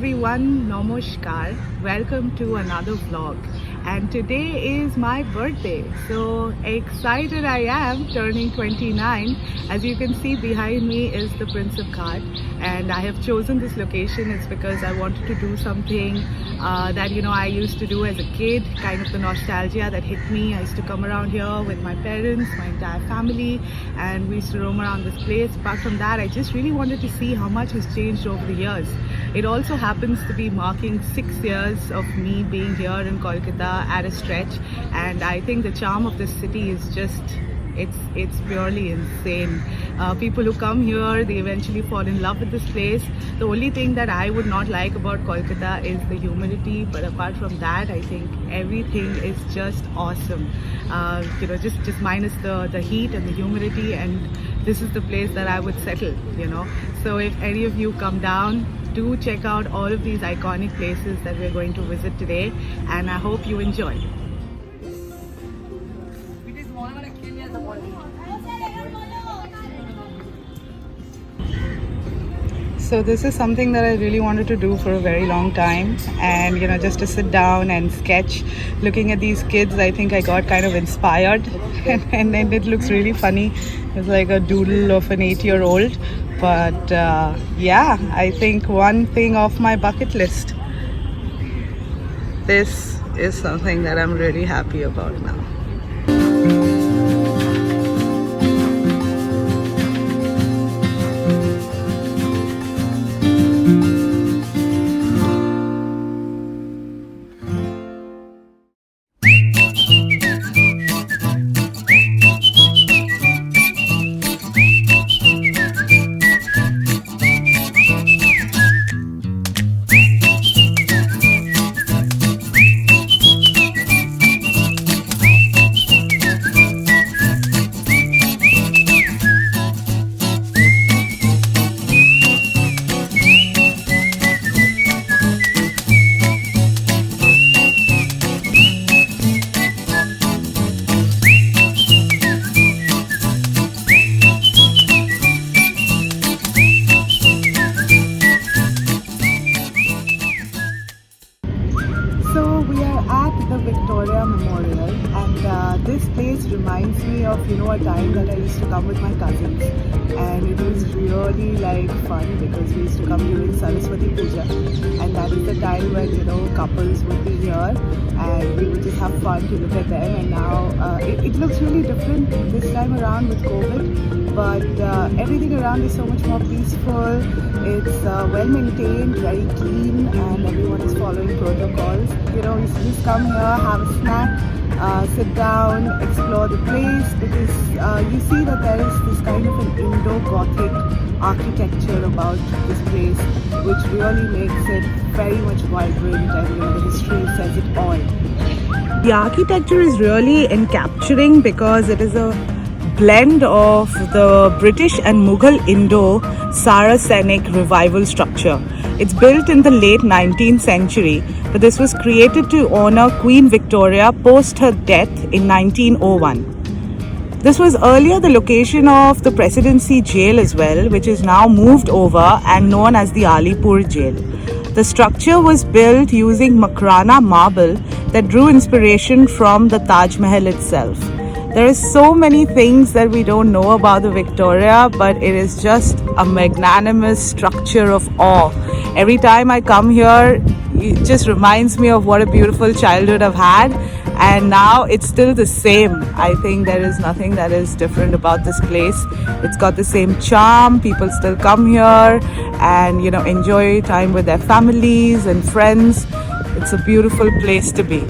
everyone, Namaskar. Welcome to another vlog. And today is my birthday. So excited I am, turning 29. As you can see behind me is the Prince of Ghat. And I have chosen this location. It's because I wanted to do something that I used to do as a kid, kind of the nostalgia that hit me. I used to come around here with my parents, my entire family, and we used to roam around this place. Apart from that, I just really wanted to see how much has changed over the years. It also happens to be marking 6 years of me being here in Kolkata at a stretch, and I think the charm of this city is just it's purely insane. People who come here, they eventually fall in love with this place. The only thing that I would not like about Kolkata is the humidity, but apart from that, I think everything is just awesome. Just minus the heat and the humidity, and this is the place that I would settle. So if any of you come down, do check out all of these iconic places that we're going to visit today, and I hope you enjoy. So this is something that I really wanted to do for a very long time, and just to sit down and sketch. Looking at these kids, I think I got kind of inspired and it looks really funny. It's like a doodle of an 8-year-old, but yeah, I think one thing off my bucket list. This is something that I'm really happy about now. The Victoria Memorial, and this place reminds me of a time that I used to come with my cousins, and it was really fun because we used to come during Saraswati Puja, and that is the time when couples would be here and we would just have fun to look at them. And now it looks really different this time around with COVID, but everything around is so much more peaceful. It's well maintained, very clean, and everyone is following protocols. You just come here, have a snack, sit down, explore the place, because you see that there is this kind of an Indo-Gothic architecture about this place, which really makes it very much vibrant, and the history says it all. The architecture is really encapturing because it is a blend of the British and Mughal Indo-Saracenic revival structure. It's built in the late 19th century, but this was created to honor Queen Victoria post her death in 1901. This was earlier the location of the Presidency Jail as well, which is now moved over and known as the Alipur Jail. The structure was built using Makrana marble that drew inspiration from the Taj Mahal itself. There are so many things that we don't know about the Victoria, but it is just a magnanimous structure of awe. Every time I come here, it just reminds me of what a beautiful childhood I've had, and now it's still the same. I think there is nothing that is different about this place. It's got the same charm. People still come here and enjoy time with their families and friends. It's a beautiful place to be.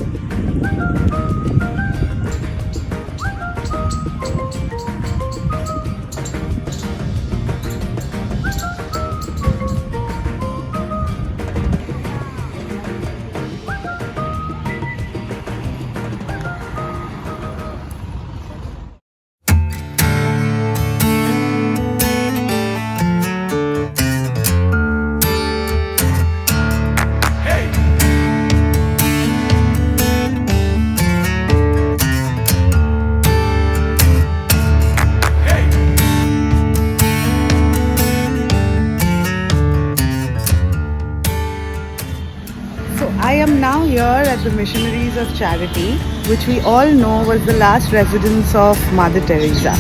here at the Missionaries of Charity, which we all know was the last residence of Mother Teresa.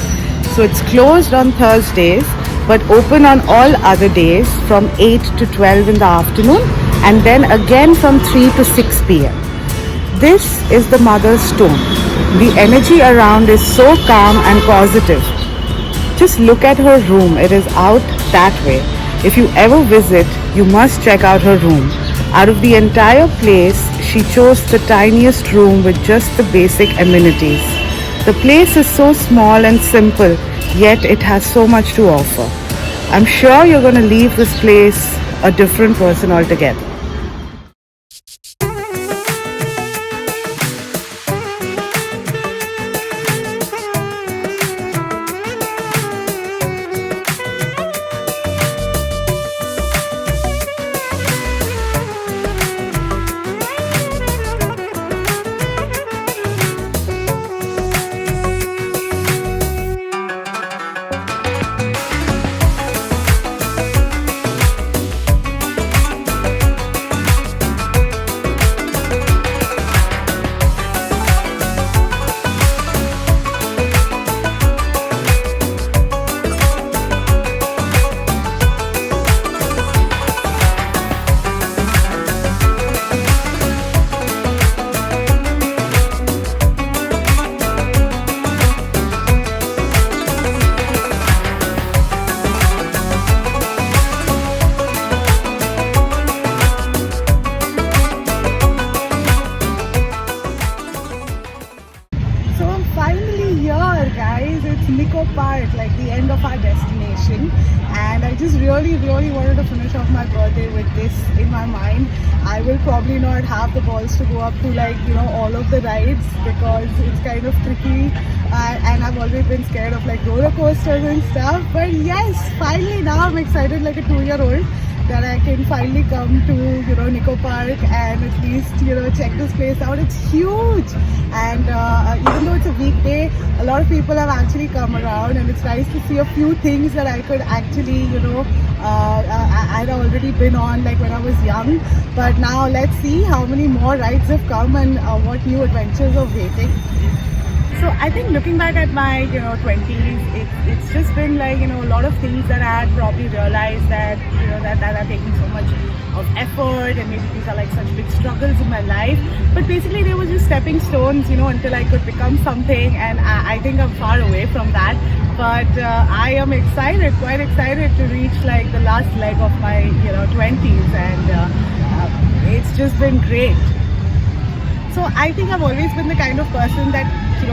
So it's closed on Thursdays but open on all other days from 8 to 12 in the afternoon and then again from 3 to 6 p.m. This is the Mother's Stone. The energy around is so calm and positive. Just look at her room. It is out that way. If you ever visit, you must check out her room. Out of the entire place, she chose the tiniest room with just the basic amenities. The place is so small and simple, yet it has so much to offer. I'm sure you're going to leave this place a different person altogether. It's Nico Park, like the end of our destination, and I just really wanted to finish off my birthday with this in my mind. I will probably not have the balls to go up to all of the rides because it's kind of tricky, and I've always been scared of like roller coasters and stuff. But yes, finally now I'm excited like a 2-year-old that I can finally come to Nico Park and at least check this place out. It's huge, and even though it's a weekday, a lot of people have actually come around, and it's nice to see a few things that I could actually I'd already been on like when I was young. But now let's see how many more rides have come and what new adventures are waiting. So I think looking back at my 20s, it's just been like a lot of things that I had probably realized that that are taking so much of effort, and maybe these are like such big struggles in my life. But basically they were just stepping stones, until I could become something, and I think I'm far away from that. But I am excited, quite excited to reach like the last leg of my 20s, and it's just been great. So I think I've always been the kind of person that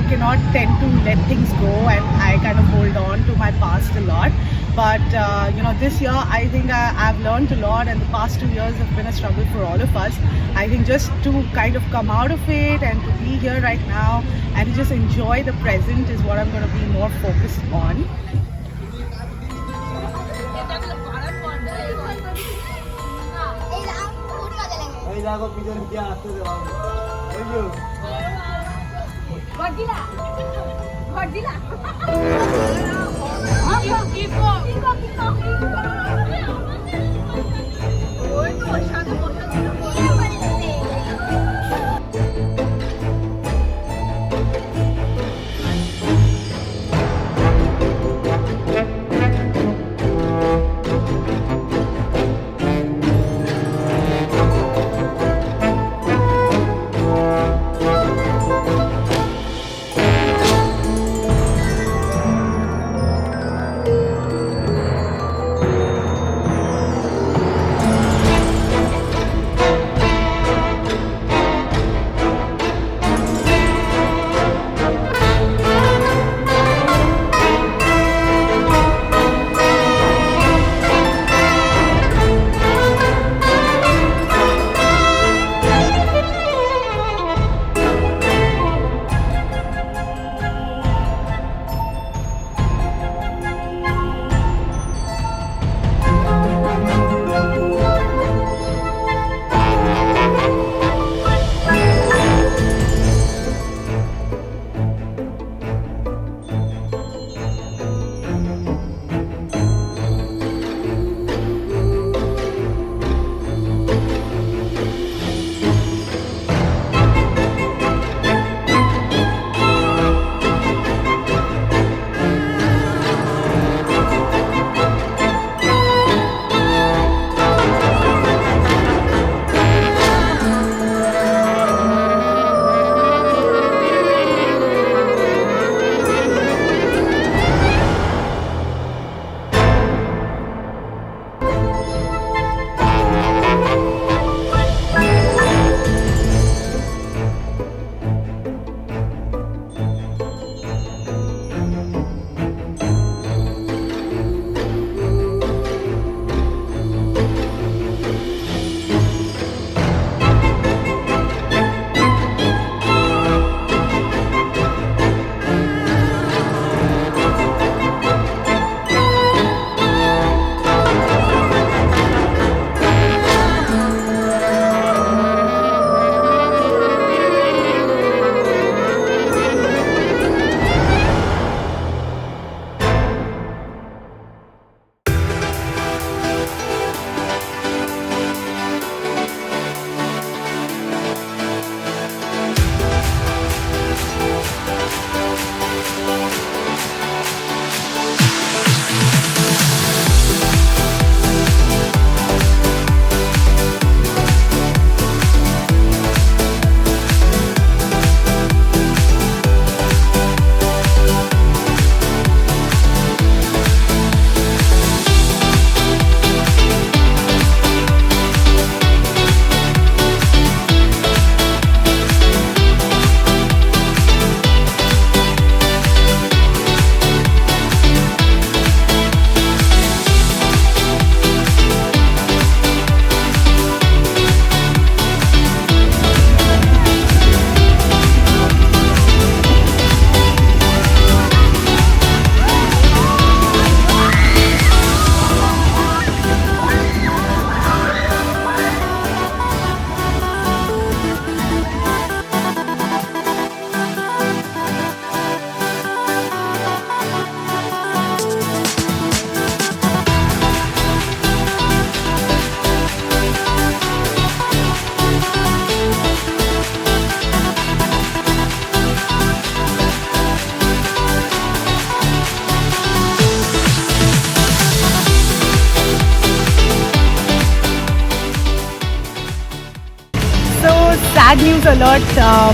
cannot tend to let things go, and I kind of hold on to my past a lot. But this year I think I've learned a lot, and the past 2 years have been a struggle for all of us. I think just to kind of come out of it and to be here right now and just enjoy the present is what I'm going to be more focused on. sad news alert.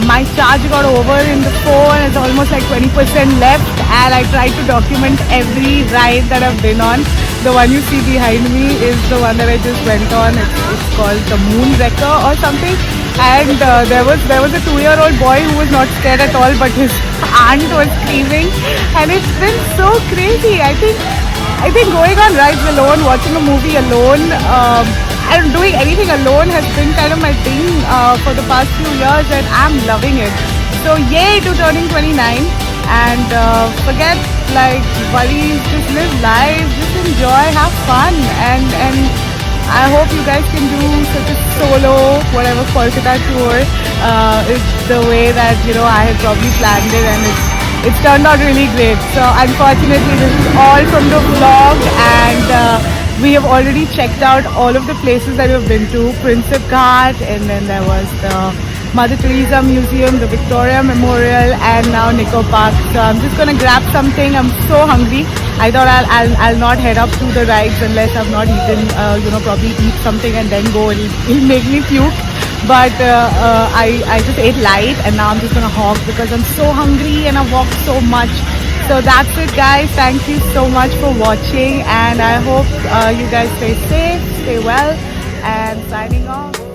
My charge got over in the phone. It's almost like 20% left, and I tried to document every ride that I've been on. The one you see behind me is the one that I just went on. It's called the Moon Wrecker or something. And there was a 2-year-old boy who was not scared at all, but his aunt was screaming, and it's been so crazy. I think going on rides alone, watching a movie alone, and doing anything alone has been kind of my thing for the past few years, and I'm loving it. So yay to turning 29, and forget like worries, just live life, just enjoy, have fun, and I hope you guys can do such a solo, whatever Kolkata tour is the way that I had probably planned it, and it's turned out really great. So unfortunately, this is all from the vlog, and we have already checked out all of the places that we've been to. Prinsep Ghat, and then there was the Mother Teresa Museum, the Victoria Memorial, and now Nico Park. So I'm just gonna grab something. I'm so hungry. I thought I'll not head up to the rides unless I've not eaten. Probably eat something and then go. It'll make me puke. But I just ate light, and now I'm just gonna hog because I'm so hungry and I've walked so much. So that's it, guys. Thank you so much for watching, and I hope you guys stay safe, stay well, and signing off.